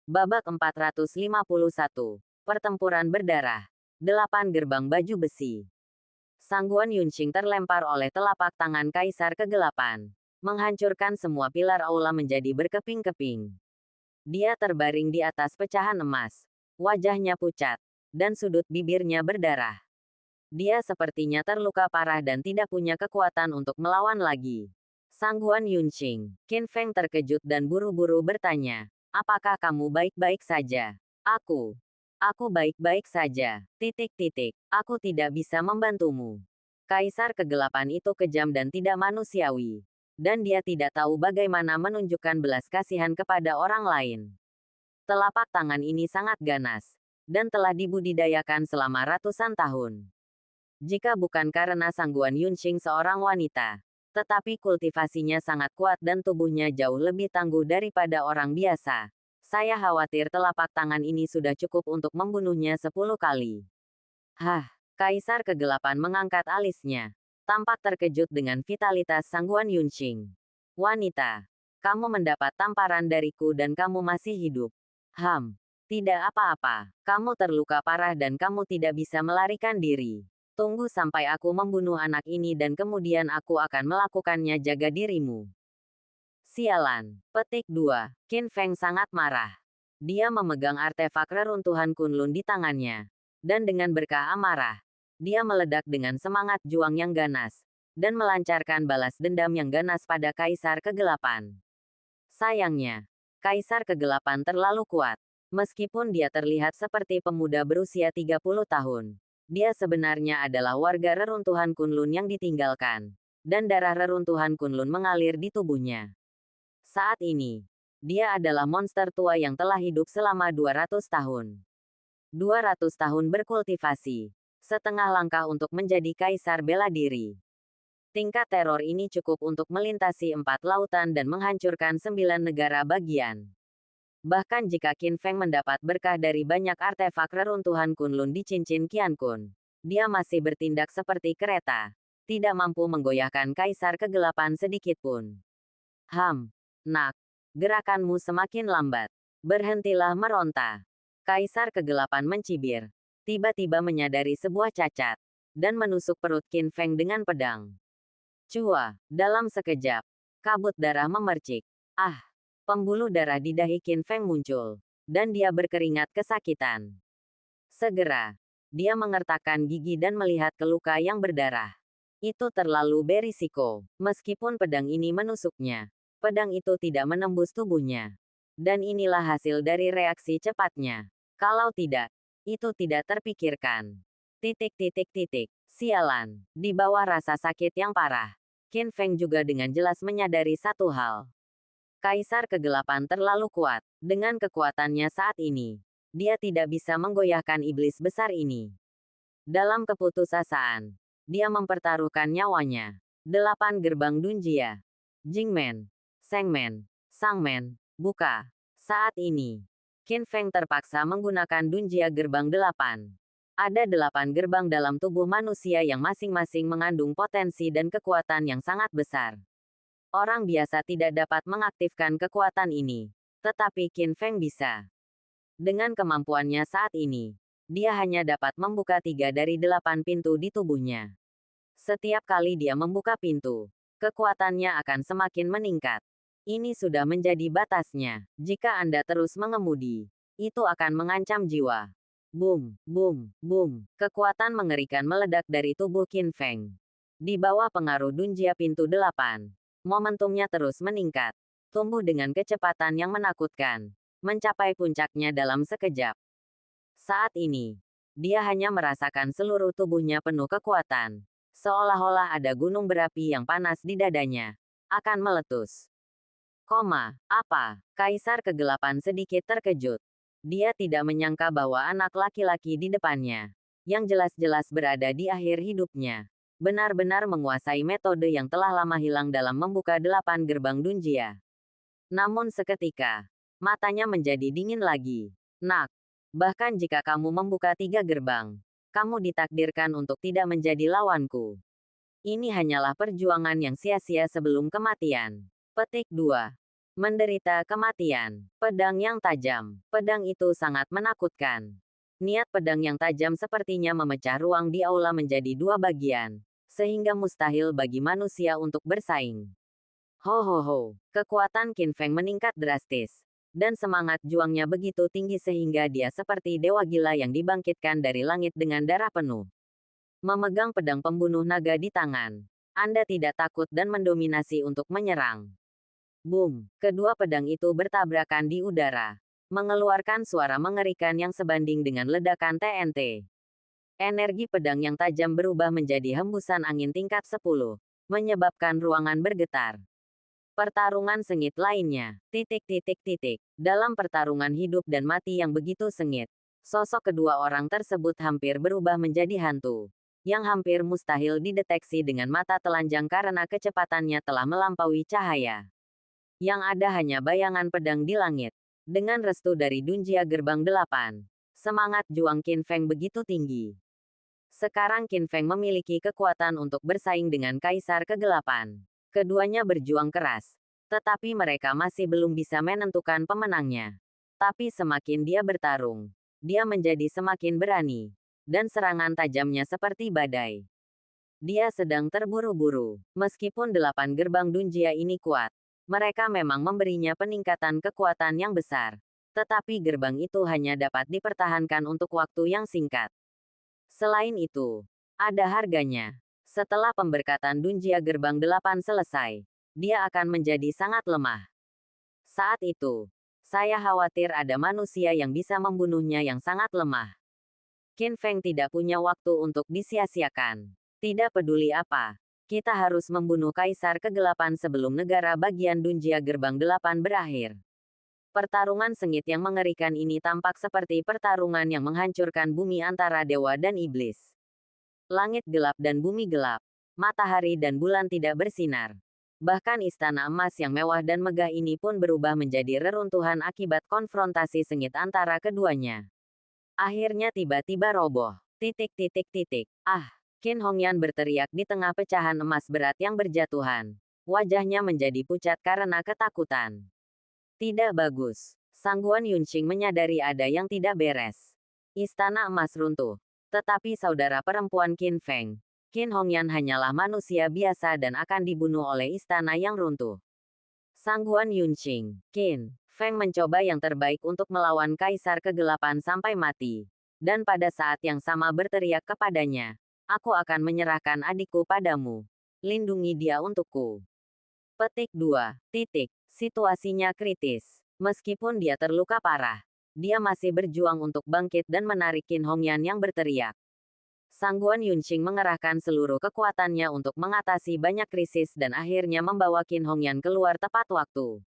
Babak 451. Pertempuran berdarah. 8 gerbang baju besi. Sangguan Yunqing terlempar oleh telapak tangan Kaisar Kegelapan, menghancurkan semua pilar aula menjadi berkeping-keping. Dia terbaring di atas pecahan emas. Wajahnya pucat, dan sudut bibirnya berdarah. Dia sepertinya terluka parah dan tidak punya kekuatan untuk melawan lagi. Sangguan Yunqing. Qin Feng terkejut dan buru-buru bertanya, apakah kamu baik-baik saja? Aku baik-baik saja. Aku tidak bisa membantumu. Kaisar Kegelapan itu kejam dan tidak manusiawi. Dan dia tidak tahu bagaimana menunjukkan belas kasihan kepada orang lain. Telapak tangan ini sangat ganas, dan telah dibudidayakan selama ratusan tahun. Jika bukan karena Sangguan Yunqing seorang wanita, tetapi kultivasinya sangat kuat dan tubuhnya jauh lebih tangguh daripada orang biasa, saya khawatir telapak tangan ini sudah cukup untuk membunuhnya 10 kali. Kaisar Kegelapan mengangkat alisnya, tampak terkejut dengan vitalitas Sangguan Yunqing. Wanita, kamu mendapat tamparan dariku dan kamu masih hidup. Tidak apa-apa, kamu terluka parah dan kamu tidak bisa melarikan diri. Tunggu sampai aku membunuh anak ini dan kemudian aku akan melakukannya jaga dirimu. Sialan. Petik 2. Qin Feng sangat marah. Dia memegang artefak reruntuhan Kunlun di tangannya. Dan dengan berkah amarah, dia meledak dengan semangat juang yang ganas, dan melancarkan balas dendam yang ganas pada Kaisar Kegelapan. Sayangnya, Kaisar Kegelapan terlalu kuat. Meskipun dia terlihat seperti pemuda berusia 30 tahun. Dia sebenarnya adalah warga reruntuhan Kunlun yang ditinggalkan, dan darah reruntuhan Kunlun mengalir di tubuhnya. Saat ini, dia adalah monster tua yang telah hidup selama 200 tahun. 200 tahun berkultivasi, setengah langkah untuk menjadi kaisar bela diri. Tingkat teror ini cukup untuk melintasi 4 lautan dan menghancurkan 9 negara bagian. Bahkan jika Qin Feng mendapat berkah dari banyak artefak reruntuhan Kunlun di cincin Qiankun, dia masih bertindak seperti kereta, tidak mampu menggoyahkan Kaisar Kegelapan sedikitpun. Nak, gerakanmu semakin lambat. Berhentilah meronta. Kaisar Kegelapan mencibir, tiba-tiba menyadari sebuah cacat, dan menusuk perut Qin Feng dengan pedang. Dalam sekejap, kabut darah memercik. Pembuluh darah di dahi Qin Feng muncul, dan dia berkeringat kesakitan. Segera, dia mengertakkan gigi dan melihat ke luka yang berdarah. Itu terlalu berisiko. Meskipun pedang ini menusuknya, pedang itu tidak menembus tubuhnya. Dan inilah hasil dari reaksi cepatnya. Kalau tidak, itu tidak terpikirkan. Sialan. Di bawah rasa sakit yang parah, Qin Feng juga dengan jelas menyadari satu hal. Kaisar Kegelapan terlalu kuat. Dengan kekuatannya saat ini, dia tidak bisa menggoyahkan iblis besar ini. Dalam keputusasaan, dia mempertaruhkan nyawanya. 8 gerbang Dunjia. Jingmen, Sengmen, Sangmen, buka. Saat ini, Qin Feng terpaksa menggunakan Dunjia gerbang 8. Ada 8 gerbang dalam tubuh manusia yang masing-masing mengandung potensi dan kekuatan yang sangat besar. Orang biasa tidak dapat mengaktifkan kekuatan ini, tetapi Qin Feng bisa. Dengan kemampuannya saat ini, dia hanya dapat membuka 3 dari 8 pintu di tubuhnya. Setiap kali dia membuka pintu, kekuatannya akan semakin meningkat. Ini sudah menjadi batasnya. Jika Anda terus mengemudi, itu akan mengancam jiwa. Boom, boom, boom. Kekuatan mengerikan meledak dari tubuh Qin Feng. Di bawah pengaruh Dunjia pintu 8. Momentumnya terus meningkat, tumbuh dengan kecepatan yang menakutkan, mencapai puncaknya dalam sekejap. Saat ini, dia hanya merasakan seluruh tubuhnya penuh kekuatan, seolah-olah ada gunung berapi yang panas di dadanya, akan meletus. Kaisar Kegelapan sedikit terkejut. Dia tidak menyangka bahwa anak laki-laki di depannya, yang jelas-jelas berada di akhir hidupnya, benar-benar menguasai metode yang telah lama hilang dalam membuka 8 gerbang Dunjia. Namun seketika, matanya menjadi dingin lagi. Nak, bahkan jika kamu membuka 3 gerbang, kamu ditakdirkan untuk tidak menjadi lawanku. Ini hanyalah perjuangan yang sia-sia sebelum kematian. Petik 2. menderita kematian. Pedang yang tajam. Pedang itu sangat menakutkan. Niat pedang yang tajam sepertinya memecah ruang di aula menjadi dua bagian, sehingga mustahil bagi manusia untuk bersaing. Ho ho ho, kekuatan Qin Feng meningkat drastis, dan semangat juangnya begitu tinggi sehingga dia seperti dewa gila yang dibangkitkan dari langit dengan darah penuh. Memegang pedang pembunuh naga di tangan, Anda tidak takut dan mendominasi untuk menyerang. Boom, kedua pedang itu bertabrakan di udara, mengeluarkan suara mengerikan yang sebanding dengan ledakan TNT. Energi pedang yang tajam berubah menjadi hembusan angin tingkat 10, menyebabkan ruangan bergetar. Pertarungan sengit lainnya. Dalam pertarungan hidup dan mati yang begitu sengit, sosok kedua orang tersebut hampir berubah menjadi hantu, yang hampir mustahil dideteksi dengan mata telanjang karena kecepatannya telah melampaui cahaya. Yang ada hanya bayangan pedang di langit. Dengan restu dari Dunjia Gerbang 8, semangat juang Qin Feng begitu tinggi. Sekarang Qin Feng memiliki kekuatan untuk bersaing dengan Kaisar Kegelapan. Keduanya berjuang keras, tetapi mereka masih belum bisa menentukan pemenangnya. Tapi semakin dia bertarung, dia menjadi semakin berani, dan serangan tajamnya seperti badai. Dia sedang terburu-buru. Meskipun 8 gerbang Dunjia ini kuat, mereka memang memberinya peningkatan kekuatan yang besar. Tetapi gerbang itu hanya dapat dipertahankan untuk waktu yang singkat. Selain itu, ada harganya. Setelah pemberkatan Dunjia Gerbang 8 selesai, dia akan menjadi sangat lemah. Saat itu, saya khawatir ada manusia yang bisa membunuhnya yang sangat lemah. Qin Feng tidak punya waktu untuk disia-siakan. Tidak peduli apa, kita harus membunuh Kaisar Kegelapan sebelum negara bagian Dunjia Gerbang 8 berakhir. Pertarungan sengit yang mengerikan ini tampak seperti pertarungan yang menghancurkan bumi antara dewa dan iblis. Langit gelap dan bumi gelap. Matahari dan bulan tidak bersinar. Bahkan istana emas yang mewah dan megah ini pun berubah menjadi reruntuhan akibat konfrontasi sengit antara keduanya. Akhirnya tiba-tiba roboh. Ah! Qin Hongyan berteriak di tengah pecahan emas berat yang berjatuhan. Wajahnya menjadi pucat karena ketakutan. Tidak bagus. Sangguan Yunqing menyadari ada yang tidak beres. Istana emas runtuh. Tetapi saudara perempuan Qin Feng, Qin Hongyan hanyalah manusia biasa dan akan dibunuh oleh istana yang runtuh. Sangguan Yunqing, Qin Feng mencoba yang terbaik untuk melawan Kaisar Kegelapan sampai mati. Dan pada saat yang sama berteriak kepadanya, aku akan menyerahkan adikku padamu. Lindungi dia untukku. Petik 2. Situasinya kritis. Meskipun dia terluka parah, dia masih berjuang untuk bangkit dan menarik Qin Hongyan yang berteriak. Sangguan Yunqing mengerahkan seluruh kekuatannya untuk mengatasi banyak krisis dan akhirnya membawa Qin Hongyan keluar tepat waktu.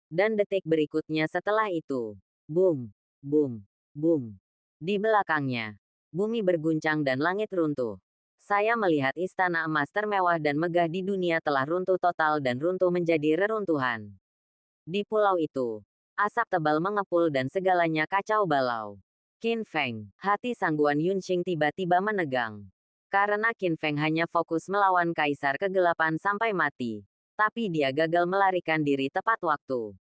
Dan detik berikutnya setelah itu, boom, boom, boom. Di belakangnya, bumi berguncang dan langit runtuh. Saya melihat istana emas termewah dan megah di dunia telah runtuh total dan runtuh menjadi reruntuhan. Di pulau itu, asap tebal mengepul dan segalanya kacau balau. Qin Feng, hati Sangguan Yunqing tiba-tiba menegang. Karena Qin Feng hanya fokus melawan Kaisar Kegelapan sampai mati. Tapi dia gagal melarikan diri tepat waktu.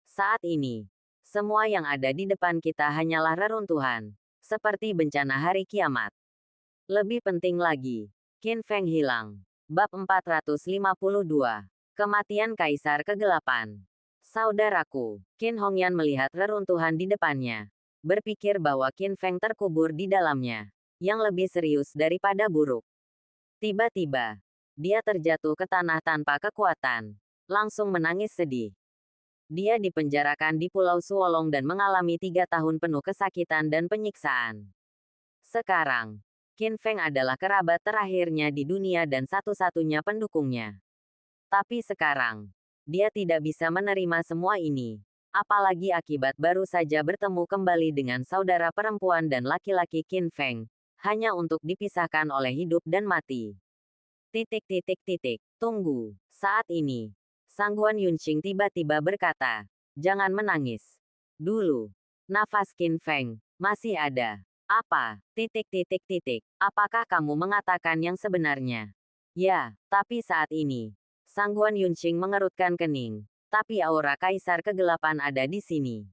Saat ini, semua yang ada di depan kita hanyalah reruntuhan. Seperti bencana hari kiamat. Lebih penting lagi, Qin Feng hilang. Bab 452. Kematian Kaisar Kegelapan. Saudaraku, Qin Hongyan melihat reruntuhan di depannya. Berpikir bahwa Qin Feng terkubur di dalamnya. Yang lebih serius daripada buruk. Tiba-tiba, dia terjatuh ke tanah tanpa kekuatan. Langsung menangis sedih. Dia dipenjarakan di Pulau Suolong dan mengalami 3 tahun penuh kesakitan dan penyiksaan. Sekarang, Qin Feng adalah kerabat terakhirnya di dunia dan satu-satunya pendukungnya. Tapi sekarang, dia tidak bisa menerima semua ini. Apalagi akibat baru saja bertemu kembali dengan saudara perempuan dan laki-laki Qin Feng, hanya untuk dipisahkan oleh hidup dan mati. Tunggu. Saat ini, Sangguan Yunqing tiba-tiba berkata, jangan menangis. Dulu, nafas Qin Feng masih ada. Apa? Apakah kamu mengatakan yang sebenarnya? Ya, tapi saat ini, Sangguan Yunqing mengerutkan kening. tapi aura Kaisar Kegelapan ada di sini.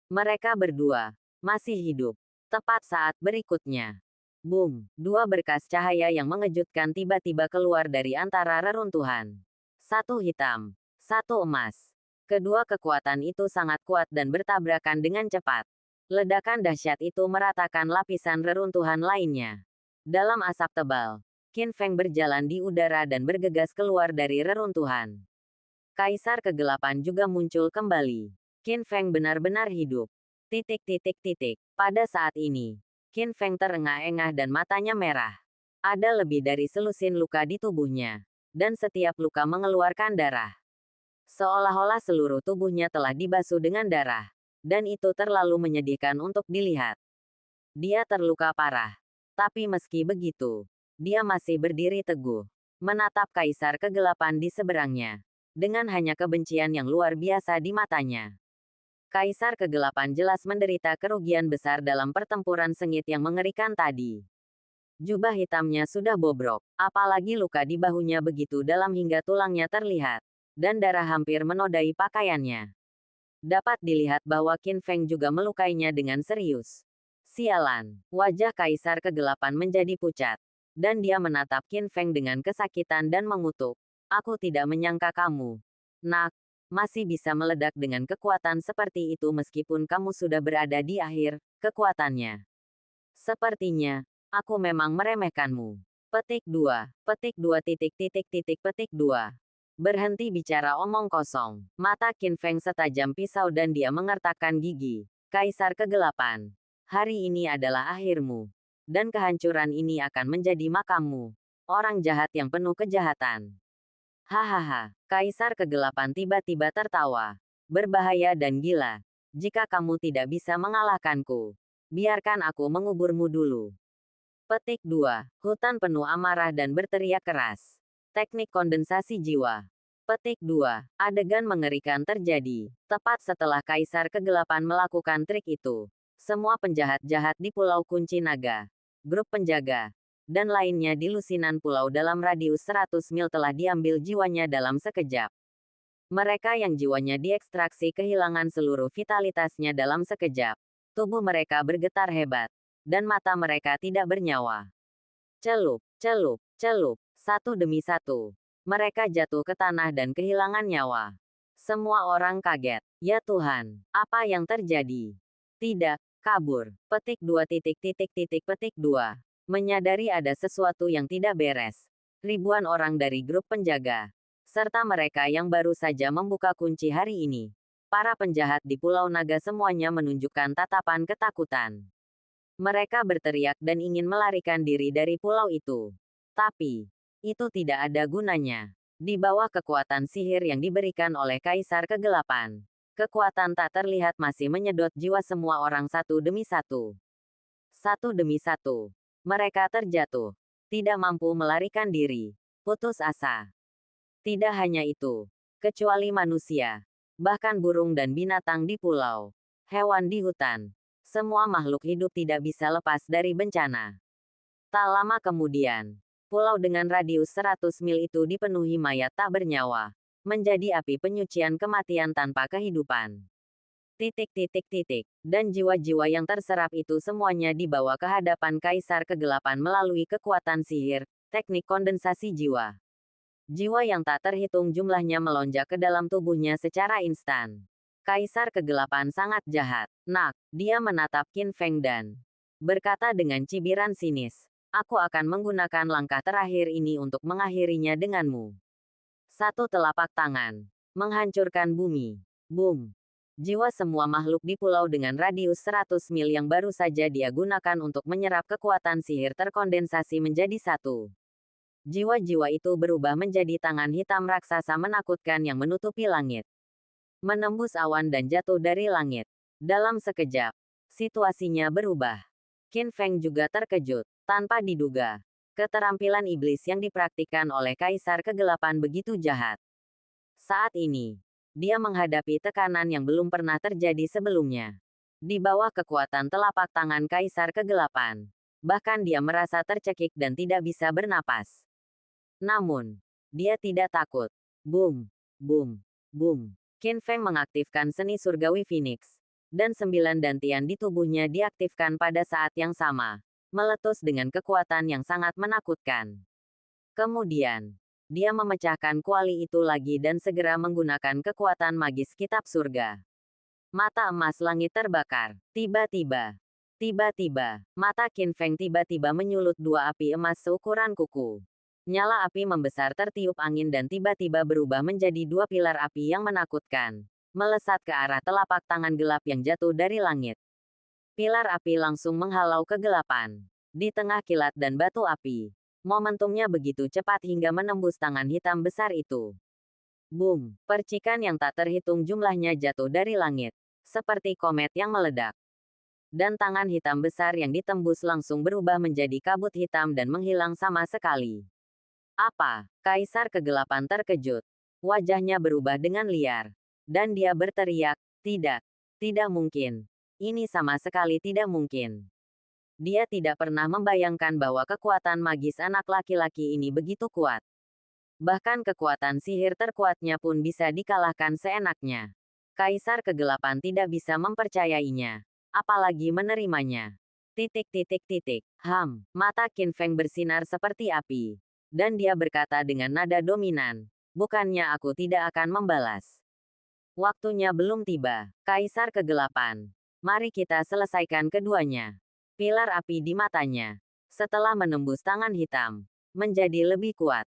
Mereka berdua masih hidup. Tepat saat berikutnya. Boom! Dua berkas cahaya yang mengejutkan tiba-tiba keluar dari antara reruntuhan. Satu hitam, satu emas. Kedua kekuatan itu sangat kuat dan bertabrakan dengan cepat. Ledakan dahsyat itu meratakan lapisan reruntuhan lainnya. Dalam asap tebal, Qin Feng berjalan di udara dan bergegas keluar dari reruntuhan. Kaisar Kegelapan juga muncul kembali. Qin Feng benar-benar hidup. Pada saat ini, Qin Feng terengah-engah dan matanya merah. Ada lebih dari selusin luka di tubuhnya, dan setiap luka mengeluarkan darah. Seolah-olah seluruh tubuhnya telah dibasuh dengan darah, dan itu terlalu menyedihkan untuk dilihat. Dia terluka parah, tapi meski begitu, dia masih berdiri teguh, menatap Kaisar Kegelapan di seberangnya, dengan hanya kebencian yang luar biasa di matanya. Kaisar Kegelapan jelas menderita kerugian besar dalam pertempuran sengit yang mengerikan tadi. Jubah hitamnya sudah bobrok, apalagi luka di bahunya begitu dalam hingga tulangnya terlihat, dan darah hampir menodai pakaiannya. Dapat dilihat bahwa Qin Feng juga melukainya dengan serius. Sialan, wajah Kaisar Kegelapan menjadi pucat, dan dia menatap Qin Feng dengan kesakitan dan mengutuk. Aku tidak menyangka kamu, Nak, masih bisa meledak dengan kekuatan seperti itu meskipun kamu sudah berada di akhir kekuatannya. Sepertinya, aku memang meremehkanmu. Petik 2. Berhenti bicara omong kosong. Mata Qin Feng setajam pisau dan dia mengertakkan gigi. Kaisar Kegelapan. Hari ini adalah akhirmu. Dan kehancuran ini akan menjadi makammu. Orang jahat yang penuh kejahatan. Hahaha, Kaisar Kegelapan tiba-tiba tertawa. Berbahaya dan gila. Jika kamu tidak bisa mengalahkanku, biarkan aku menguburmu dulu. Petik 2. Hutan penuh amarah dan berteriak keras. Teknik kondensasi jiwa. Petik 2. Adegan mengerikan terjadi. Tepat setelah Kaisar Kegelapan melakukan trik itu, semua penjahat-jahat di Pulau Kunci Naga, grup penjaga, dan lainnya di lusinan pulau dalam radius 100 mil telah diambil jiwanya dalam sekejap. Mereka yang jiwanya diekstraksi kehilangan seluruh vitalitasnya dalam sekejap. Tubuh mereka bergetar hebat, dan mata mereka tidak bernyawa. Celup, celup, celup, satu demi satu. Mereka jatuh ke tanah dan kehilangan nyawa. Semua orang kaget. Ya Tuhan, apa yang terjadi? Tidak, kabur. Petik 2. Petik 2. Menyadari ada sesuatu yang tidak beres. Ribuan orang dari grup penjaga, serta mereka yang baru saja membuka kunci hari ini. Para penjahat di Pulau Naga semuanya menunjukkan tatapan ketakutan. Mereka berteriak dan ingin melarikan diri dari pulau itu. Tapi, itu tidak ada gunanya. Di bawah kekuatan sihir yang diberikan oleh Kaisar Kegelapan, kekuatan tak terlihat masih menyedot jiwa semua orang satu demi satu. Satu demi satu. Mereka terjatuh. Tidak mampu melarikan diri. Putus asa. Tidak hanya itu. Kecuali manusia. Bahkan burung dan binatang di pulau. Hewan di hutan. Semua makhluk hidup tidak bisa lepas dari bencana. Tak lama kemudian, pulau dengan radius 100 mil itu dipenuhi mayat tak bernyawa. Menjadi api penyucian kematian tanpa kehidupan. Dan jiwa-jiwa yang terserap itu semuanya dibawa ke hadapan Kaisar Kegelapan melalui kekuatan sihir, teknik kondensasi jiwa. Jiwa yang tak terhitung jumlahnya melonjak ke dalam tubuhnya secara instan. Kaisar Kegelapan sangat jahat. Nak, dia menatap Qin Feng dan berkata dengan cibiran sinis, aku akan menggunakan langkah terakhir ini untuk mengakhirinya denganmu. Satu telapak tangan. Menghancurkan bumi. Boom. Jiwa semua makhluk di pulau dengan radius 100 mil yang baru saja dia gunakan untuk menyerap kekuatan sihir terkondensasi menjadi satu. Jiwa-jiwa itu berubah menjadi tangan hitam raksasa menakutkan yang menutupi langit. Menembus awan dan jatuh dari langit. Dalam sekejap, situasinya berubah. Qin Feng juga terkejut, tanpa diduga. Keterampilan iblis yang dipraktikkan oleh Kaisar Kegelapan begitu jahat. Saat ini, dia menghadapi tekanan yang belum pernah terjadi sebelumnya. Di bawah kekuatan telapak tangan Kaisar Kegelapan, bahkan dia merasa tercekik dan tidak bisa bernapas. Namun, dia tidak takut. Boom, boom, boom. Qin Feng mengaktifkan seni surgawi Phoenix. Dan 9 dantian di tubuhnya diaktifkan pada saat yang sama, meletus dengan kekuatan yang sangat menakutkan. Kemudian, dia memecahkan kuali itu lagi dan segera menggunakan kekuatan magis kitab surga. Mata emas langit terbakar. Tiba-tiba, mata Qin Feng tiba-tiba menyulut dua api emas seukuran kuku. Nyala api membesar tertiup angin dan tiba-tiba berubah menjadi dua pilar api yang menakutkan, melesat ke arah telapak tangan gelap yang jatuh dari langit. Pilar api langsung menghalau kegelapan. Di tengah kilat dan batu api, momentumnya begitu cepat hingga menembus tangan hitam besar itu. Boom! Percikan yang tak terhitung jumlahnya jatuh dari langit, seperti komet yang meledak. Dan tangan hitam besar yang ditembus langsung berubah menjadi kabut hitam dan menghilang sama sekali. Apa? Kaisar Kegelapan terkejut. Wajahnya berubah dengan liar. Dan dia berteriak, tidak. Tidak mungkin. Ini sama sekali tidak mungkin. Dia tidak pernah membayangkan bahwa kekuatan magis anak laki-laki ini begitu kuat. Bahkan kekuatan sihir terkuatnya pun bisa dikalahkan seenaknya. Kaisar Kegelapan tidak bisa mempercayainya. Apalagi menerimanya. Mata Qin Feng bersinar seperti api. Dan dia berkata dengan nada dominan, bukannya aku tidak akan membalas. Waktunya belum tiba, Kaisar Kegelapan. Mari kita selesaikan keduanya. Pilar api di matanya, setelah menembus tangan hitam, menjadi lebih kuat.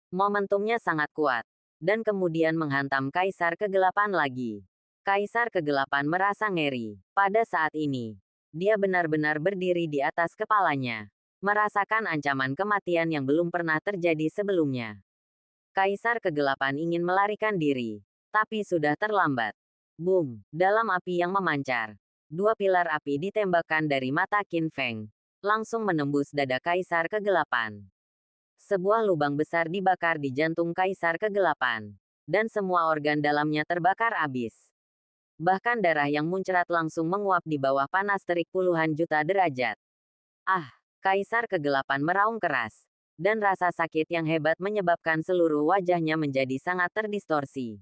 Momentumnya sangat kuat, dan kemudian menghantam Kaisar Kegelapan lagi. Kaisar Kegelapan merasa ngeri. Pada saat ini, dia benar-benar berdiri di atas kepalanya. Merasakan ancaman kematian yang belum pernah terjadi sebelumnya. Kaisar Kegelapan ingin melarikan diri, tapi sudah terlambat. Boom! Dalam api yang memancar, dua pilar api ditembakkan dari mata Qin Feng, langsung menembus dada Kaisar Kegelapan. Sebuah lubang besar dibakar di jantung Kaisar Kegelapan, dan semua organ dalamnya terbakar habis. Bahkan darah yang muncrat langsung menguap di bawah panas terik puluhan juta derajat. Ah! Kaisar Kegelapan meraung keras, dan rasa sakit yang hebat menyebabkan seluruh wajahnya menjadi sangat terdistorsi.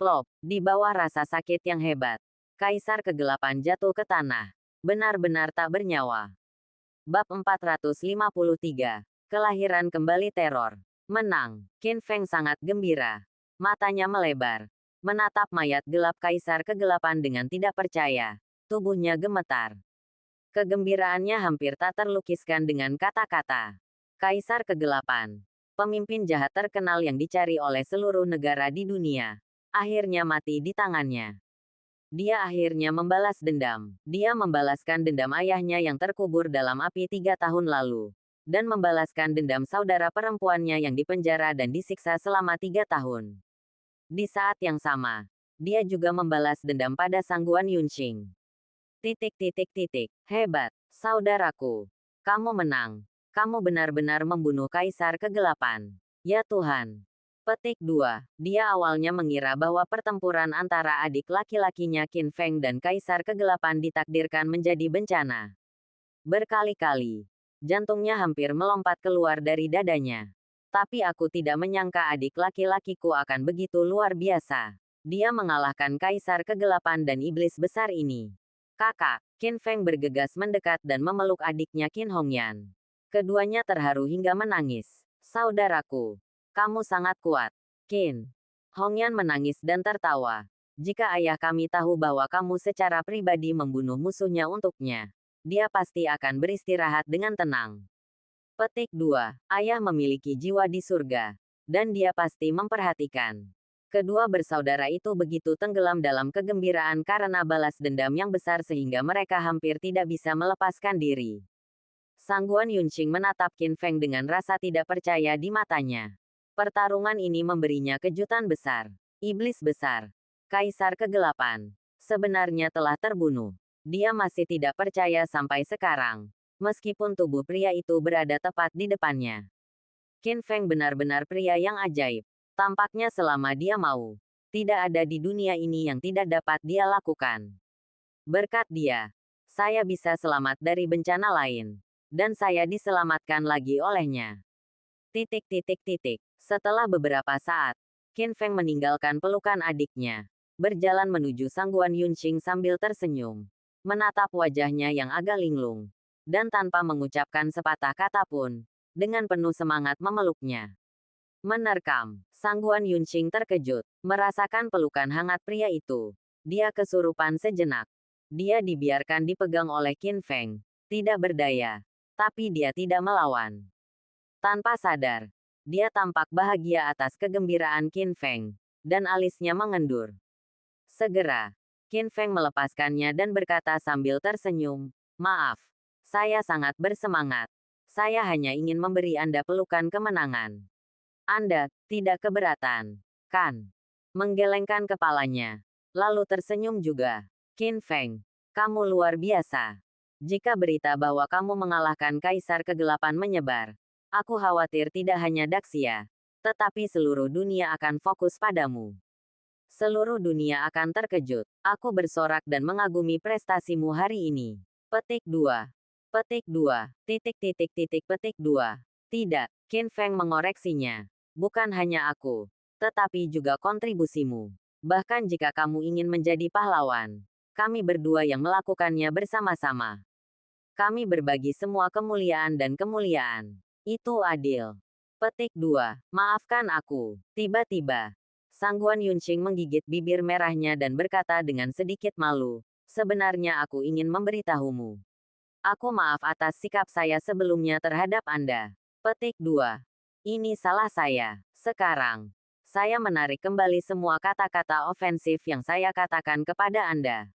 Plop, di bawah rasa sakit yang hebat, Kaisar Kegelapan jatuh ke tanah, benar-benar tak bernyawa. Bab 453, Kelahiran Kembali Teror. Menang. Qin Feng sangat gembira. Matanya melebar, menatap mayat gelap Kaisar Kegelapan dengan tidak percaya. Tubuhnya gemetar. Kegembiraannya hampir tak terlukiskan dengan kata-kata. Kaisar Kegelapan, pemimpin jahat terkenal yang dicari oleh seluruh negara di dunia, akhirnya mati di tangannya. Dia akhirnya membalas dendam. Dia membalaskan dendam ayahnya yang terkubur dalam api 3 tahun lalu, dan membalaskan dendam saudara perempuannya yang dipenjara dan disiksa selama 3 tahun. Di saat yang sama, dia juga membalas dendam pada Sangguan Yunqing. Hebat, saudaraku. Kamu menang. Kamu benar-benar membunuh Kaisar Kegelapan. Ya Tuhan. Petik 2. Dia awalnya mengira bahwa pertempuran antara adik laki-lakinya Qin Feng dan Kaisar Kegelapan ditakdirkan menjadi bencana. Berkali-kali, jantungnya hampir melompat keluar dari dadanya. Tapi aku tidak menyangka adik laki-lakiku akan begitu luar biasa. Dia mengalahkan Kaisar Kegelapan dan iblis besar ini. Kakak, Qin Feng bergegas mendekat dan memeluk adiknya Qin Hongyan. Keduanya terharu hingga menangis. Saudaraku, kamu sangat kuat. Qin Hongyan menangis dan tertawa. Jika ayah kami tahu bahwa kamu secara pribadi membunuh musuhnya untuknya, dia pasti akan beristirahat dengan tenang. Petik 2. Ayah memiliki jiwa di surga, dan dia pasti memperhatikan. Kedua bersaudara itu begitu tenggelam dalam kegembiraan karena balas dendam yang besar sehingga mereka hampir tidak bisa melepaskan diri. Sangguan Yunqing menatap Qin Feng dengan rasa tidak percaya di matanya. Pertarungan ini memberinya kejutan besar. Iblis besar, Kaisar Kegelapan, sebenarnya telah terbunuh. Dia masih tidak percaya sampai sekarang, meskipun tubuh pria itu berada tepat di depannya. Qin Feng benar-benar pria yang ajaib. Tampaknya selama dia mau, tidak ada di dunia ini yang tidak dapat dia lakukan. Berkat dia, saya bisa selamat dari bencana lain. Dan saya diselamatkan lagi olehnya. Setelah beberapa saat, Qin Feng meninggalkan pelukan adiknya, berjalan menuju Sangguan Yunqing sambil tersenyum, menatap wajahnya yang agak linglung, dan tanpa mengucapkan sepatah kata pun, dengan penuh semangat memeluknya. Menerkam, Sangguan Yunqing terkejut, merasakan pelukan hangat pria itu. Dia kesurupan sejenak. Dia dibiarkan dipegang oleh Qin Feng, tidak berdaya, tapi dia tidak melawan. Tanpa sadar, dia tampak bahagia atas kegembiraan Qin Feng, dan alisnya mengendur. Segera, Qin Feng melepaskannya dan berkata sambil tersenyum, "Maaf, saya sangat bersemangat. Saya hanya ingin memberi Anda pelukan kemenangan. Anda tidak keberatan, kan?" Menggelengkan kepalanya, lalu tersenyum juga. "Qin Feng, kamu luar biasa. Jika berita bahwa kamu mengalahkan Kaisar Kegelapan menyebar, aku khawatir tidak hanya Daxia, tetapi seluruh dunia akan fokus padamu. Seluruh dunia akan terkejut. Aku bersorak dan mengagumi prestasimu hari ini." Petik 2. Petik 2. Petik 2. Tidak, Qin Feng mengoreksinya. Bukan hanya aku, tetapi juga kontribusimu. Bahkan jika kamu ingin menjadi pahlawan, kami berdua yang melakukannya bersama-sama. Kami berbagi semua kemuliaan dan kemuliaan. Itu adil. Petik 2. Maafkan aku. Tiba-tiba, Sangguan Yunqing menggigit bibir merahnya dan berkata dengan sedikit malu, "Sebenarnya aku ingin memberitahumu. Aku maaf atas sikap saya sebelumnya terhadap Anda." Petik 2. Ini salah saya. Sekarang, saya menarik kembali semua kata-kata ofensif yang saya katakan kepada Anda.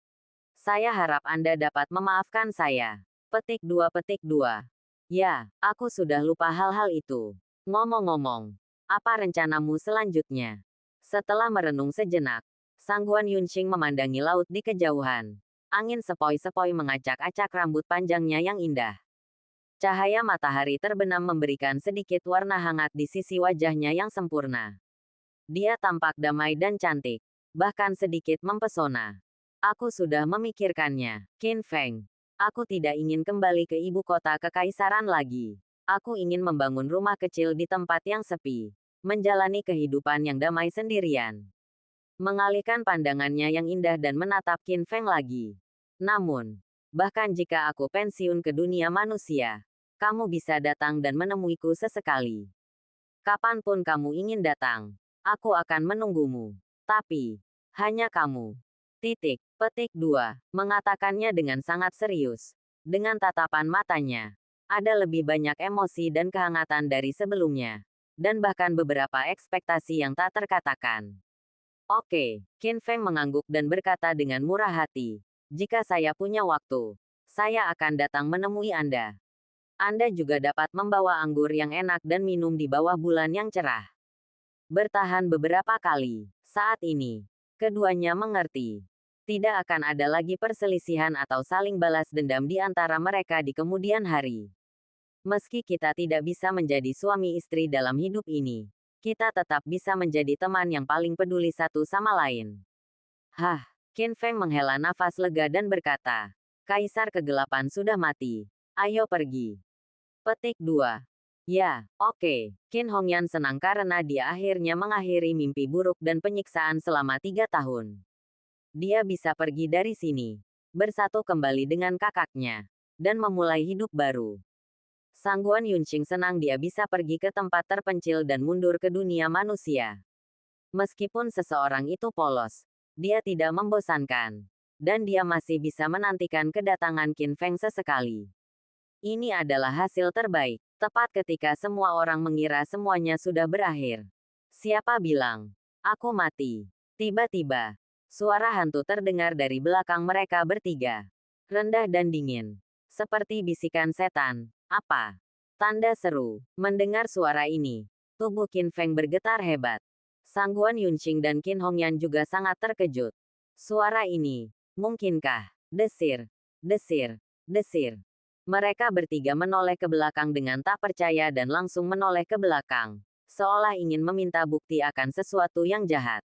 Saya harap Anda dapat memaafkan saya. Petik 2. Ya, aku sudah lupa hal-hal itu. Ngomong-ngomong, apa rencanamu selanjutnya? Setelah merenung sejenak, Sangguan Yunqing memandangi laut di kejauhan. Angin sepoi-sepoi mengacak-acak rambut panjangnya yang indah. Cahaya matahari terbenam memberikan sedikit warna hangat di sisi wajahnya yang sempurna. Dia tampak damai dan cantik, bahkan sedikit mempesona. Aku sudah memikirkannya, Qin Feng. Aku tidak ingin kembali ke ibu kota kekaisaran lagi. Aku ingin membangun rumah kecil di tempat yang sepi, menjalani kehidupan yang damai sendirian. Mengalihkan pandangannya yang indah dan menatap Qin Feng lagi. Namun, bahkan jika aku pensiun ke dunia manusia, kamu bisa datang dan menemuiku sesekali. Kapanpun kamu ingin datang, aku akan menunggumu. Tapi, hanya kamu. Petik 2. Mengatakannya dengan sangat serius. Dengan tatapan matanya, ada lebih banyak emosi dan kehangatan dari sebelumnya. Dan bahkan beberapa ekspektasi yang tak terkatakan. Oke, Qin Feng mengangguk dan berkata dengan murah hati, "Jika saya punya waktu, saya akan datang menemui Anda. Anda juga dapat membawa anggur yang enak dan minum di bawah bulan yang cerah." Bertahan beberapa kali, saat ini, keduanya mengerti. Tidak akan ada lagi perselisihan atau saling balas dendam di antara mereka di kemudian hari. Meski kita tidak bisa menjadi suami istri dalam hidup ini, kita tetap bisa menjadi teman yang paling peduli satu sama lain. Hah, Qin Feng menghela nafas lega dan berkata, "Kaisar Kegelapan sudah mati. Ayo pergi." Petik 2. Ya, oke. Qin Hongyan senang karena dia akhirnya mengakhiri mimpi buruk dan penyiksaan selama 3 tahun. Dia bisa pergi dari sini, bersatu kembali dengan kakaknya, dan memulai hidup baru. Sangguan Yunqing senang dia bisa pergi ke tempat terpencil dan mundur ke dunia manusia. Meskipun seseorang itu polos, dia tidak membosankan. Dan dia masih bisa menantikan kedatangan Qin Feng sesekali. Ini adalah hasil terbaik, tepat ketika semua orang mengira semuanya sudah berakhir. Siapa bilang, "Aku mati?" Tiba-tiba, suara hantu terdengar dari belakang mereka bertiga. Rendah dan dingin. Seperti bisikan setan. "Apa?" tanda seru. Mendengar suara ini, tubuh Qin Feng bergetar hebat. Sangguan Yunqing dan Qin Hongyan juga sangat terkejut. Suara ini, mungkinkah? Desir, desir, desir. Mereka bertiga menoleh ke belakang dengan tak percaya dan langsung menoleh ke belakang, seolah ingin meminta bukti akan sesuatu yang jahat.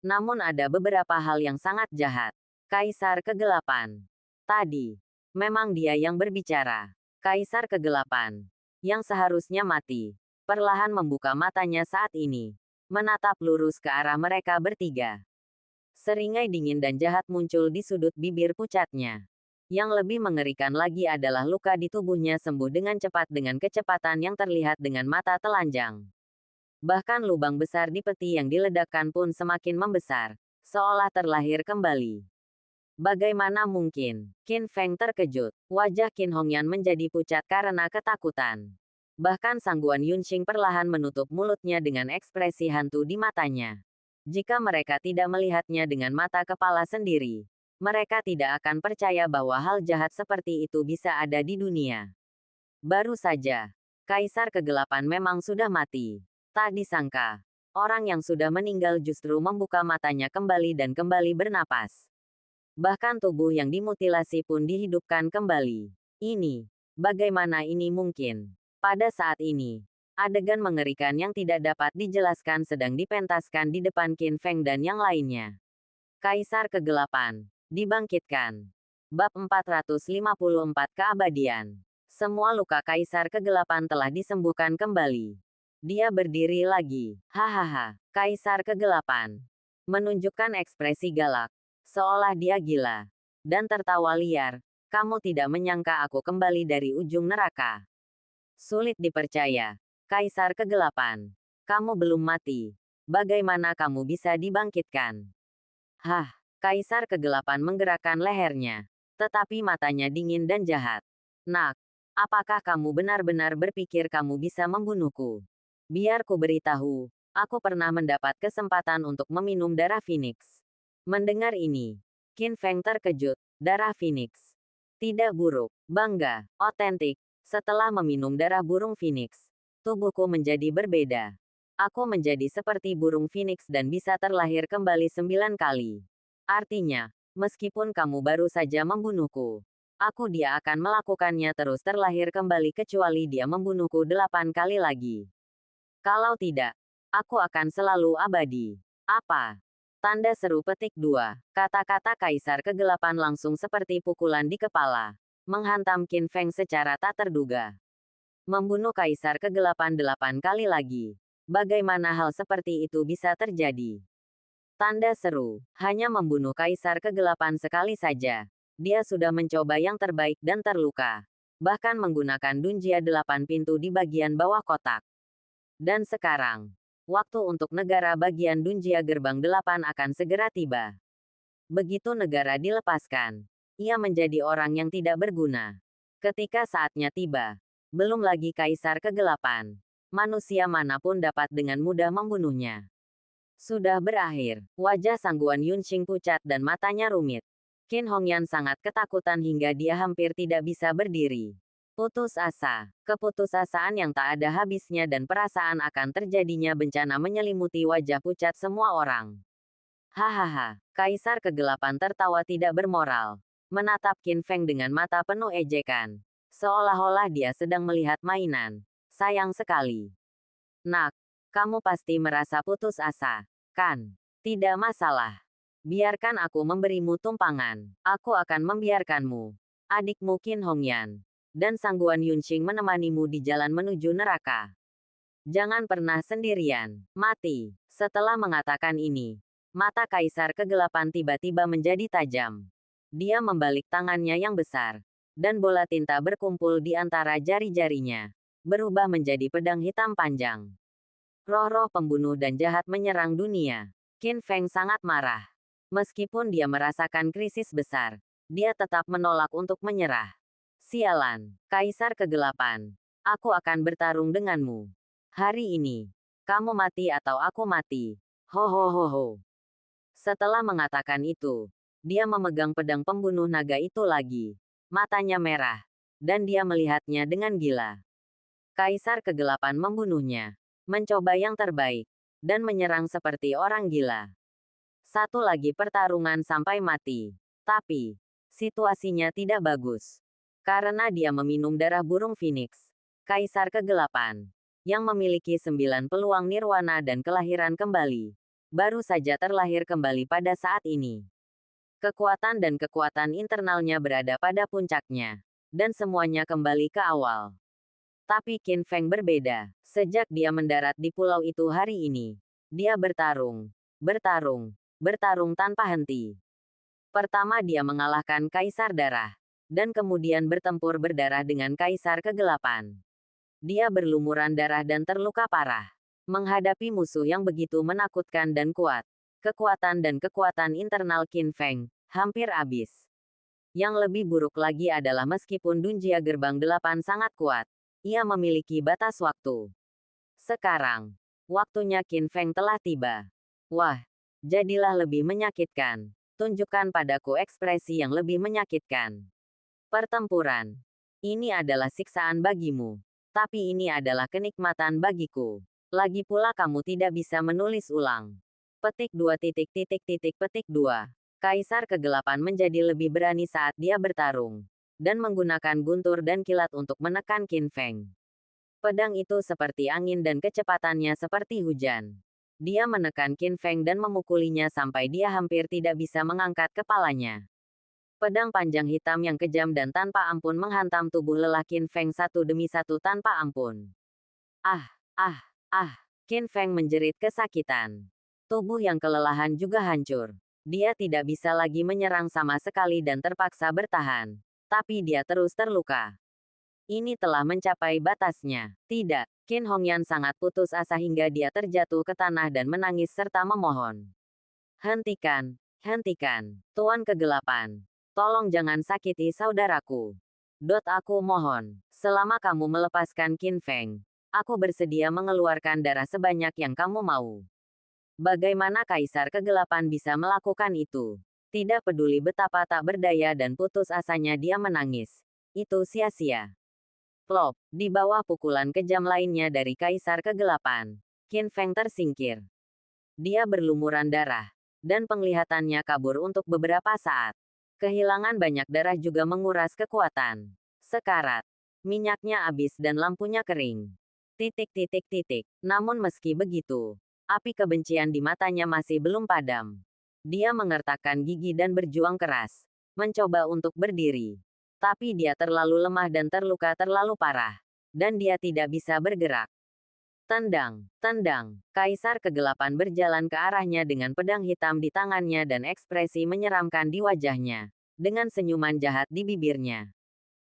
Namun ada beberapa hal yang sangat jahat. Kaisar Kegelapan. Tadi, memang dia yang berbicara. Kaisar Kegelapan, yang seharusnya mati, perlahan membuka matanya saat ini, menatap lurus ke arah mereka bertiga. Seringai dingin dan jahat muncul di sudut bibir pucatnya. Yang lebih mengerikan lagi adalah luka di tubuhnya sembuh dengan cepat dengan kecepatan yang terlihat dengan mata telanjang. Bahkan lubang besar di peti yang diledakkan pun semakin membesar, seolah terlahir kembali. Bagaimana mungkin? Qin Feng terkejut. Wajah Qin Hongyan menjadi pucat karena ketakutan. Bahkan Sangguan Yunxing perlahan menutup mulutnya dengan ekspresi hantu di matanya. Jika mereka tidak melihatnya dengan mata kepala sendiri, mereka tidak akan percaya bahwa hal jahat seperti itu bisa ada di dunia. Baru saja, Kaisar Kegelapan memang sudah mati. Tak disangka, orang yang sudah meninggal justru membuka matanya kembali dan kembali bernapas. Bahkan tubuh yang dimutilasi pun dihidupkan kembali. Bagaimana ini mungkin? Pada saat ini, adegan mengerikan yang tidak dapat dijelaskan sedang dipentaskan di depan Qin Feng dan yang lainnya. Kaisar Kegelapan, dibangkitkan. Bab 454 Keabadian. Semua luka Kaisar Kegelapan telah disembuhkan kembali. Dia berdiri lagi. Hahaha, Kaisar Kegelapan. Menunjukkan ekspresi galak. Seolah dia gila. Dan tertawa liar. Kamu tidak menyangka aku kembali dari ujung neraka. Sulit dipercaya. Kaisar Kegelapan. Kamu belum mati. Bagaimana kamu bisa dibangkitkan? Hah, Kaisar Kegelapan menggerakkan lehernya. Tetapi matanya dingin dan jahat. Nak, apakah kamu benar-benar berpikir kamu bisa membunuhku? Biar ku beritahu, aku pernah mendapat kesempatan untuk meminum darah Phoenix. Mendengar ini, Qin Feng terkejut. Darah Phoenix. Tidak buruk, bangga, otentik. Setelah meminum darah burung Phoenix, tubuhku menjadi berbeda. Aku menjadi seperti burung Phoenix dan bisa terlahir kembali 9 kali. Artinya, meskipun kamu baru saja membunuhku, dia akan melakukannya terus terlahir kembali kecuali dia membunuhku 8 kali lagi. Kalau tidak, aku akan selalu abadi. Apa? Tanda seru petik 2. Kata-kata Kaisar Kegelapan langsung seperti pukulan di kepala, menghantam Qin Feng secara tak terduga. Membunuh Kaisar Kegelapan 8 kali lagi. Bagaimana hal seperti itu bisa terjadi? Tanda seru. Hanya membunuh Kaisar Kegelapan sekali saja. Dia sudah mencoba yang terbaik dan terluka. Bahkan menggunakan Dunjia 8 pintu di bagian bawah kotak. Dan sekarang, waktu untuk negara bagian Dunjia Gerbang 8 akan segera tiba. Begitu negara dilepaskan, ia menjadi orang yang tidak berguna. Ketika saatnya tiba, belum lagi Kaisar Kegelapan, manusia manapun dapat dengan mudah membunuhnya. Sudah berakhir, wajah Sangguan Yunxing pucat dan matanya rumit. Qin Hongyan sangat ketakutan hingga dia hampir tidak bisa berdiri. Putus asa, keputusasaan yang tak ada habisnya dan perasaan akan terjadinya bencana menyelimuti wajah pucat semua orang. Hahaha, Kaisar Kegelapan tertawa tidak bermoral. Menatap Qin Feng dengan mata penuh ejekan. Seolah-olah dia sedang melihat mainan. Sayang sekali. Nak, kamu pasti merasa putus asa, kan? Tidak masalah. Biarkan aku memberimu tumpangan. Aku akan membiarkanmu. Adikmu Qin Hongyan dan Sangguan Yunxing menemanimu di jalan menuju neraka. Jangan pernah sendirian. Mati. Setelah mengatakan ini, mata Kaisar Kegelapan tiba-tiba menjadi tajam. Dia membalik tangannya yang besar, dan bola tinta berkumpul di antara jari-jarinya, berubah menjadi pedang hitam panjang. Roh-roh pembunuh dan jahat menyerang dunia. Qin Feng sangat marah. Meskipun dia merasakan krisis besar, dia tetap menolak untuk menyerah. Sialan, Kaisar Kegelapan. Aku akan bertarung denganmu. Hari ini, kamu mati atau aku mati. Ho ho ho ho. Setelah mengatakan itu, dia memegang pedang pembunuh naga itu lagi. Matanya merah, dan dia melihatnya dengan gila. Kaisar Kegelapan membunuhnya, mencoba yang terbaik, dan menyerang seperti orang gila. Satu lagi pertarungan sampai mati. Tapi, situasinya tidak bagus. Karena dia meminum darah burung Phoenix, Kaisar Kegelapan, yang memiliki 9 peluang nirwana dan kelahiran kembali, baru saja terlahir kembali pada saat ini. Kekuatan dan kekuatan internalnya berada pada puncaknya, dan semuanya kembali ke awal. Tapi Qin Feng berbeda. Sejak dia mendarat di pulau itu hari ini, dia bertarung, bertarung tanpa henti. Pertama dia mengalahkan Kaisar Darah, dan kemudian bertempur berdarah dengan Kaisar Kegelapan. Dia berlumuran darah dan terluka parah. Menghadapi musuh yang begitu menakutkan dan kuat, kekuatan dan kekuatan internal Qin Feng hampir habis. Yang lebih buruk lagi adalah meskipun Dunjia Gerbang 8 sangat kuat, ia memiliki batas waktu. Sekarang, waktunya Qin Feng telah tiba. Wah, jadilah lebih menyakitkan. Tunjukkan padaku ekspresi yang lebih menyakitkan. Pertempuran. Ini adalah siksaan bagimu. Tapi ini adalah kenikmatan bagiku. Lagi pula kamu tidak bisa menulis ulang. Petik 2. Kaisar Kegelapan menjadi lebih berani saat dia bertarung. Dan menggunakan guntur dan kilat untuk menekan Qin Feng. Pedang itu seperti angin dan kecepatannya seperti hujan. Dia menekan Qin Feng dan memukulinya sampai dia hampir tidak bisa mengangkat kepalanya. Pedang panjang hitam yang kejam dan tanpa ampun menghantam tubuh lelah Qin Feng satu demi satu tanpa ampun. Ah, ah, ah, Qin Feng menjerit kesakitan. Tubuh yang kelelahan juga hancur. Dia tidak bisa lagi menyerang sama sekali dan terpaksa bertahan. Tapi dia terus terluka. Ini telah mencapai batasnya. Tidak, Qin Hongyan sangat putus asa hingga dia terjatuh ke tanah dan menangis serta memohon. Hentikan, hentikan, Tuan Kegelapan. Tolong jangan sakiti saudaraku. Aku mohon, selama kamu melepaskan Qin Feng, aku bersedia mengeluarkan darah sebanyak yang kamu mau. Bagaimana Kaisar Kegelapan bisa melakukan itu? Tidak peduli betapa tak berdaya dan putus asanya dia menangis. Itu sia-sia. Plop, di bawah pukulan kejam lainnya dari Kaisar Kegelapan, Qin Feng tersingkir. Dia berlumuran darah, dan penglihatannya kabur untuk beberapa saat. Kehilangan banyak darah juga menguras kekuatan. Sekarat, minyaknya habis dan lampunya kering. Namun meski begitu, api kebencian di matanya masih belum padam. Dia mengertakkan gigi dan berjuang keras, mencoba untuk berdiri. Tapi dia terlalu lemah dan terluka terlalu parah. Dan dia tidak bisa bergerak. Tendang, tendang. Kaisar Kegelapan berjalan ke arahnya dengan pedang hitam di tangannya dan ekspresi menyeramkan di wajahnya. Dengan senyuman jahat di bibirnya.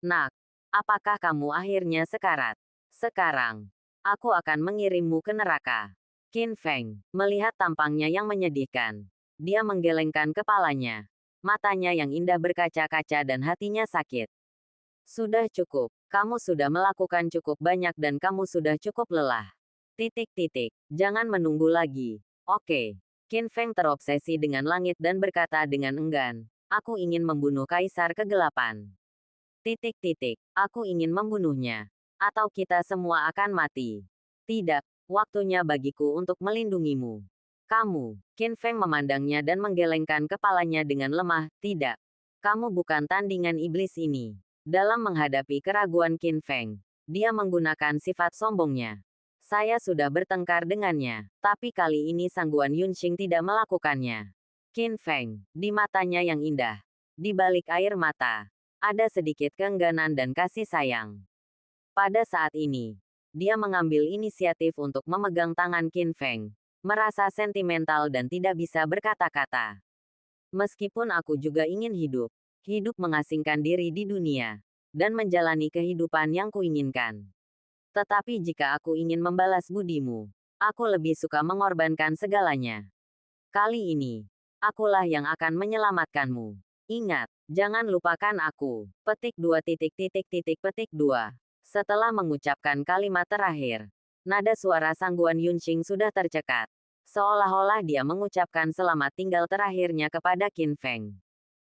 Nak, apakah kamu akhirnya sekarat? Sekarang, aku akan mengirimmu ke neraka. Qin Feng, melihat tampangnya yang menyedihkan. Dia menggelengkan kepalanya. Matanya yang indah berkaca-kaca dan hatinya sakit. Sudah cukup, kamu sudah melakukan cukup banyak dan kamu sudah cukup lelah. Jangan menunggu lagi. Oke. Qin Feng terobsesi dengan langit dan berkata dengan enggan, aku ingin membunuh Kaisar Kegelapan. Aku ingin membunuhnya. Atau kita semua akan mati. Tidak, waktunya bagiku untuk melindungimu. Kamu, Qin Feng memandangnya dan menggelengkan kepalanya dengan lemah, tidak. Kamu bukan tandingan iblis ini. Dalam menghadapi keraguan Qin Feng, dia menggunakan sifat sombongnya. Saya sudah bertengkar dengannya, tapi kali ini Sangguan Yunxing tidak melakukannya. Qin Feng, di matanya yang indah, di balik air mata, ada sedikit keengganan dan kasih sayang. Pada saat ini, dia mengambil inisiatif untuk memegang tangan Qin Feng. Merasa sentimental dan tidak bisa berkata-kata. Meskipun aku juga ingin hidup mengasingkan diri di dunia, dan menjalani kehidupan yang kuinginkan. Tetapi jika aku ingin membalas budimu, aku lebih suka mengorbankan segalanya. Kali ini, akulah yang akan menyelamatkanmu. Ingat, jangan lupakan aku. Petik 2. Setelah mengucapkan kalimat terakhir, nada suara Sangguan Yunxing sudah tercekat. Seolah-olah dia mengucapkan selamat tinggal terakhirnya kepada Qin Feng.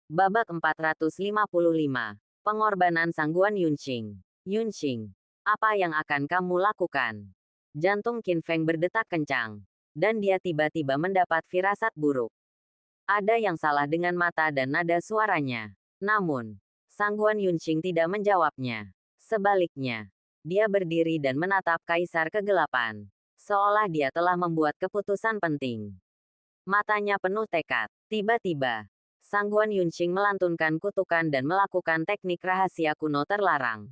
Babak 455. Pengorbanan Sangguan Yunxing. Yunxing, apa yang akan kamu lakukan? Jantung Qin Feng berdetak kencang. Dan dia tiba-tiba mendapat firasat buruk. Ada yang salah dengan mata dan nada suaranya. Namun, Sangguan Yunxing tidak menjawabnya. Sebaliknya, dia berdiri dan menatap Kaisar Kegelapan. Seolah dia telah membuat keputusan penting. Matanya penuh tekad. Tiba-tiba, Sangguan Yunxing melantunkan kutukan dan melakukan teknik rahasia kuno terlarang.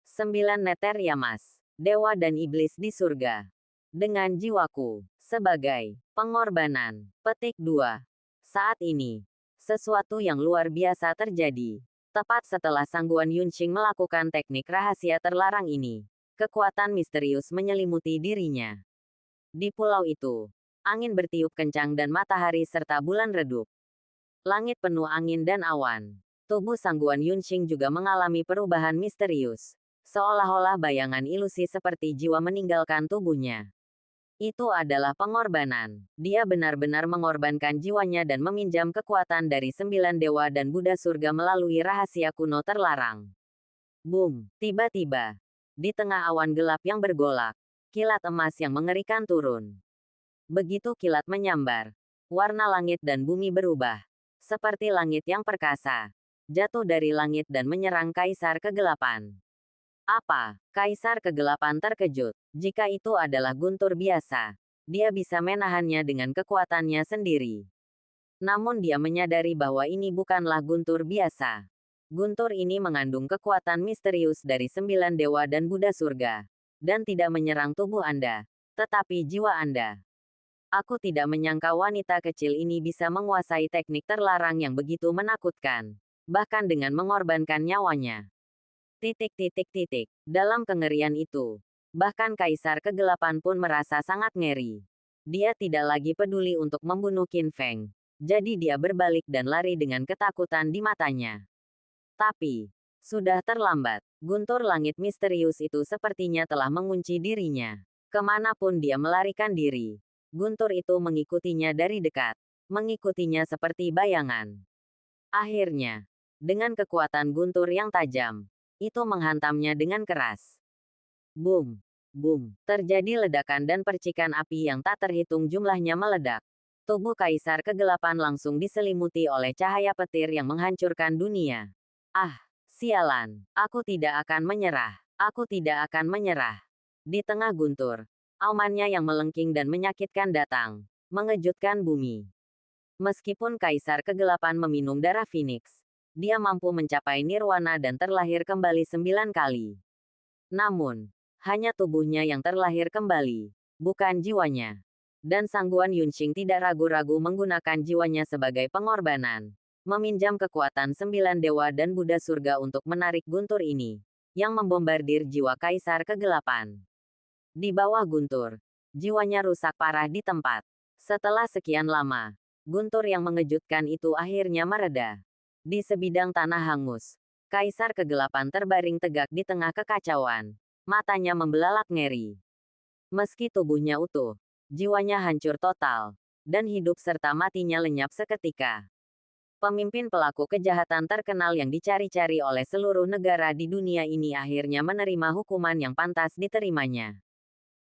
9 neter Yamas, dewa dan iblis di surga. Dengan jiwaku, Sebagai pengorbanan. Petik 2. Saat ini, sesuatu yang luar biasa terjadi. Tepat setelah Sangguan Yunqing melakukan teknik rahasia terlarang ini, kekuatan misterius menyelimuti dirinya. Di pulau itu, angin bertiup kencang dan matahari serta bulan redup. Langit penuh angin dan awan. Tubuh Sangguan Yunqing juga mengalami perubahan misterius. Seolah-olah bayangan ilusi seperti jiwa meninggalkan tubuhnya. Itu adalah pengorbanan. Dia benar-benar mengorbankan jiwanya dan meminjam kekuatan dari 9 dewa dan Buddha surga melalui rahasia kuno terlarang. Boom! Tiba-tiba, di tengah awan gelap yang bergolak, kilat emas yang mengerikan turun. Begitu kilat menyambar, warna langit dan bumi berubah. Seperti langit yang perkasa, jatuh dari langit dan menyerang Kaisar Kegelapan. Apa? Kaisar Kegelapan terkejut. Jika itu adalah guntur biasa, dia bisa menahannya dengan kekuatannya sendiri. Namun dia menyadari bahwa ini bukanlah guntur biasa. Guntur ini mengandung kekuatan misterius dari 9 dewa dan Buddha surga, dan tidak menyerang tubuh Anda, tetapi jiwa Anda. Aku tidak menyangka wanita kecil ini bisa menguasai teknik terlarang yang begitu menakutkan, bahkan dengan mengorbankan nyawanya. Dalam kengerian itu, bahkan Kaisar Kegelapan pun merasa sangat ngeri. Dia tidak lagi peduli untuk membunuh Qin Feng, jadi dia berbalik dan lari dengan ketakutan di matanya. Tapi, sudah terlambat. Guntur langit misterius itu sepertinya telah mengunci dirinya. Kemanapun dia melarikan diri, guntur itu mengikutinya dari dekat, mengikutinya seperti bayangan. Akhirnya, dengan kekuatan guntur yang tajam, itu menghantamnya dengan keras. Boom! Boom! Terjadi ledakan dan percikan api yang tak terhitung jumlahnya meledak. Tubuh Kaisar Kegelapan langsung diselimuti oleh cahaya petir yang menghancurkan dunia. Ah, sialan. Aku tidak akan menyerah. Aku tidak akan menyerah. Di tengah guntur, aumannya yang melengking dan menyakitkan datang, mengejutkan bumi. Meskipun Kaisar Kegelapan meminum darah Phoenix, dia mampu mencapai nirwana dan terlahir kembali 9 kali. Namun, hanya tubuhnya yang terlahir kembali, bukan jiwanya. Dan Sangguan Yunqing tidak ragu-ragu menggunakan jiwanya sebagai pengorbanan, meminjam kekuatan 9 dewa dan Buddha surga untuk menarik guntur ini, yang membombardir jiwa Kaisar Kegelapan. Di bawah guntur, jiwanya rusak parah di tempat. Setelah sekian lama, guntur yang mengejutkan itu akhirnya mereda. Di sebidang tanah hangus, Kaisar Kegelapan terbaring tegak di tengah kekacauan. Matanya membelalak ngeri. Meski tubuhnya utuh, jiwanya hancur total, dan hidup serta matinya lenyap seketika. Pemimpin pelaku kejahatan terkenal yang dicari-cari oleh seluruh negara di dunia ini akhirnya menerima hukuman yang pantas diterimanya.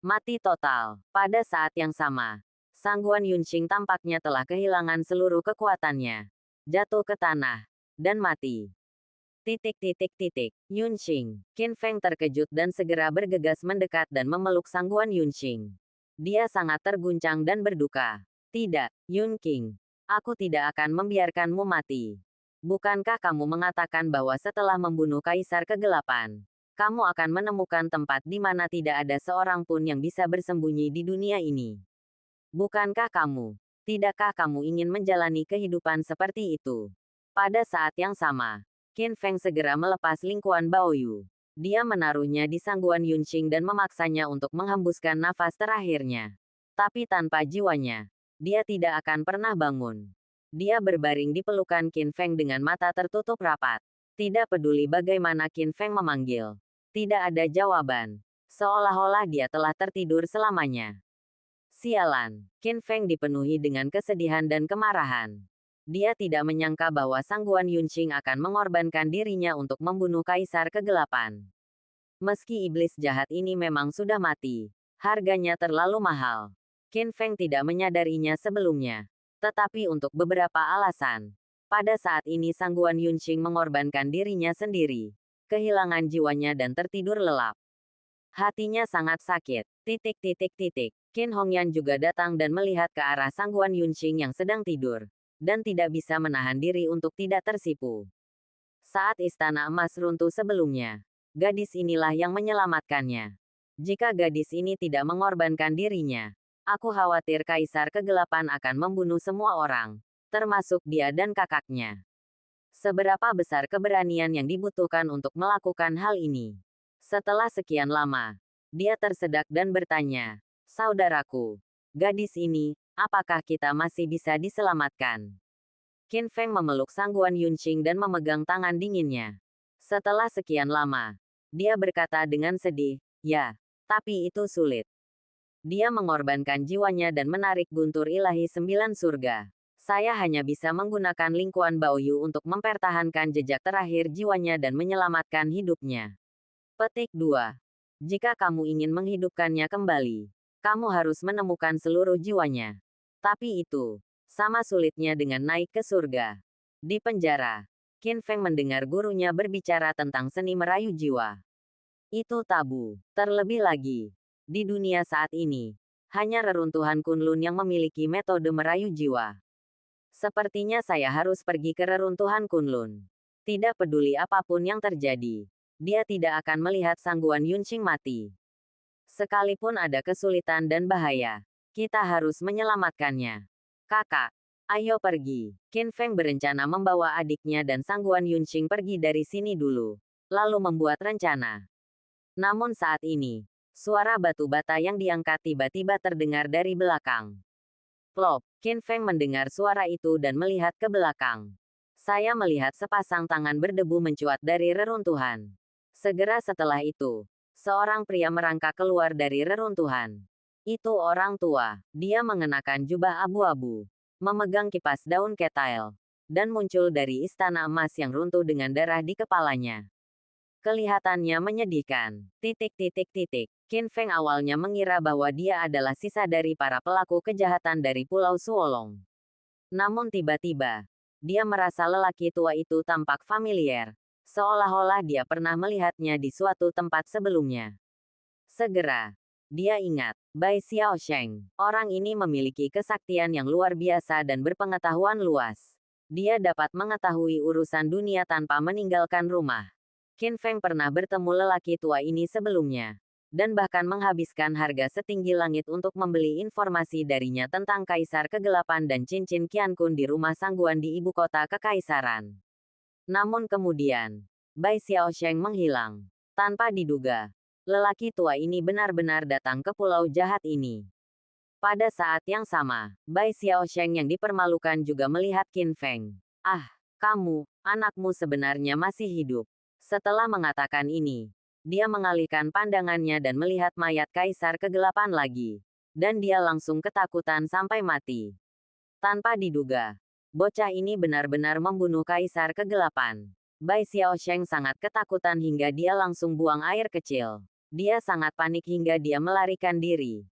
Mati total. Pada saat yang sama, Sangguan Yunqing tampaknya telah kehilangan seluruh kekuatannya, jatuh ke tanah, dan mati. Yunqing. Qin Feng terkejut dan segera bergegas mendekat dan memeluk Sangguan Yunqing. Dia sangat terguncang dan berduka. Tidak, Yunqing. Aku tidak akan membiarkanmu mati. Bukankah kamu mengatakan bahwa setelah membunuh Kaisar Kegelapan, kamu akan menemukan tempat di mana tidak ada seorang pun yang bisa bersembunyi di dunia ini? Tidakkah kamu ingin menjalani kehidupan seperti itu? Pada saat yang sama, Qin Feng segera melepas lingkuan Baoyu. Dia menaruhnya di Sangguan Yunqing dan memaksanya untuk menghembuskan nafas terakhirnya. Tapi tanpa jiwanya, dia tidak akan pernah bangun. Dia berbaring di pelukan Qin Feng dengan mata tertutup rapat. Tidak peduli bagaimana Qin Feng memanggil. Tidak ada jawaban. Seolah-olah dia telah tertidur selamanya. Sialan. Qin Feng dipenuhi dengan kesedihan dan kemarahan. Dia tidak menyangka bahwa Sangguan Yunqing akan mengorbankan dirinya untuk membunuh Kaisar Kegelapan. Meski iblis jahat ini memang sudah mati, harganya terlalu mahal. Qin Feng tidak menyadarinya sebelumnya. Tetapi untuk beberapa alasan, pada saat ini Sangguan Yunqing mengorbankan dirinya sendiri, kehilangan jiwanya dan tertidur lelap. Hatinya sangat sakit. Qin Hongyan juga datang dan melihat ke arah Sangguan Yunqing yang sedang tidur, dan tidak bisa menahan diri untuk tidak tersipu. Saat Istana Emas runtuh sebelumnya, gadis inilah yang menyelamatkannya. Jika gadis ini tidak mengorbankan dirinya, Aku khawatir Kaisar Kegelapan akan membunuh semua orang, termasuk dia dan kakaknya. Seberapa besar keberanian yang dibutuhkan untuk melakukan hal ini? Setelah sekian lama, dia tersedak dan bertanya, "Saudaraku, gadis ini, apakah kita masih bisa diselamatkan?" Qin Feng memeluk Sangguan Yunqing dan memegang tangan dinginnya. Setelah sekian lama, dia berkata dengan sedih, "Ya, tapi itu sulit. Dia mengorbankan jiwanya dan menarik guntur ilahi 9 surga. Saya hanya bisa menggunakan lingkuan Baoyu untuk mempertahankan jejak terakhir jiwanya dan menyelamatkan hidupnya." Petik 2. Jika kamu ingin menghidupkannya kembali, kamu harus menemukan seluruh jiwanya. Tapi itu sama sulitnya dengan naik ke surga. Di penjara, Qin Feng mendengar gurunya berbicara tentang seni merayu jiwa. Itu tabu. Terlebih lagi, di dunia saat ini, hanya reruntuhan Kunlun yang memiliki metode merayu jiwa. Sepertinya saya harus pergi ke reruntuhan Kunlun. Tidak peduli apapun yang terjadi, dia tidak akan melihat Sangguan Yunqing mati. Sekalipun ada kesulitan dan bahaya, kita harus menyelamatkannya. Kakak, ayo pergi. Qin Feng berencana membawa adiknya dan Sangguan Yunqing pergi dari sini dulu, lalu membuat rencana. Namun saat ini, suara batu bata yang diangkat tiba-tiba terdengar dari belakang. Plop, Qin Feng mendengar suara itu dan melihat ke belakang. Saya melihat sepasang tangan berdebu mencuat dari reruntuhan. Segera setelah itu, seorang pria merangkak keluar dari reruntuhan. Itu orang tua. Dia mengenakan jubah abu-abu, memegang kipas daun ketail, dan muncul dari istana emas yang runtuh dengan darah di kepalanya. Kelihatannya menyedihkan. Qin Feng awalnya mengira bahwa dia adalah sisa dari para pelaku kejahatan dari Pulau Suolong. Namun tiba-tiba, dia merasa lelaki tua itu tampak familiar, seolah-olah dia pernah melihatnya di suatu tempat sebelumnya. Segera, dia ingat, Bai Xiaosheng. Orang ini memiliki kesaktian yang luar biasa dan berpengetahuan luas. Dia dapat mengetahui urusan dunia tanpa meninggalkan rumah. Qin Feng pernah bertemu lelaki tua ini sebelumnya, dan bahkan menghabiskan harga setinggi langit untuk membeli informasi darinya tentang Kaisar Kegelapan dan cincin Qiankun di rumah Sangguan di ibu kota kekaisaran. Namun kemudian, Bai Xiaosheng menghilang. Tanpa diduga, lelaki tua ini benar-benar datang ke pulau jahat ini. Pada saat yang sama, Bai Xiaosheng yang dipermalukan juga melihat Qin Feng. "Ah, kamu, anakmu sebenarnya masih hidup." Setelah mengatakan ini, dia mengalihkan pandangannya dan melihat mayat Kaisar Kegelapan lagi. Dan dia langsung ketakutan sampai mati. Tanpa diduga, bocah ini benar-benar membunuh Kaisar Kegelapan. Bai Xiaosheng sangat ketakutan hingga dia langsung buang air kecil. Dia sangat panik hingga dia melarikan diri.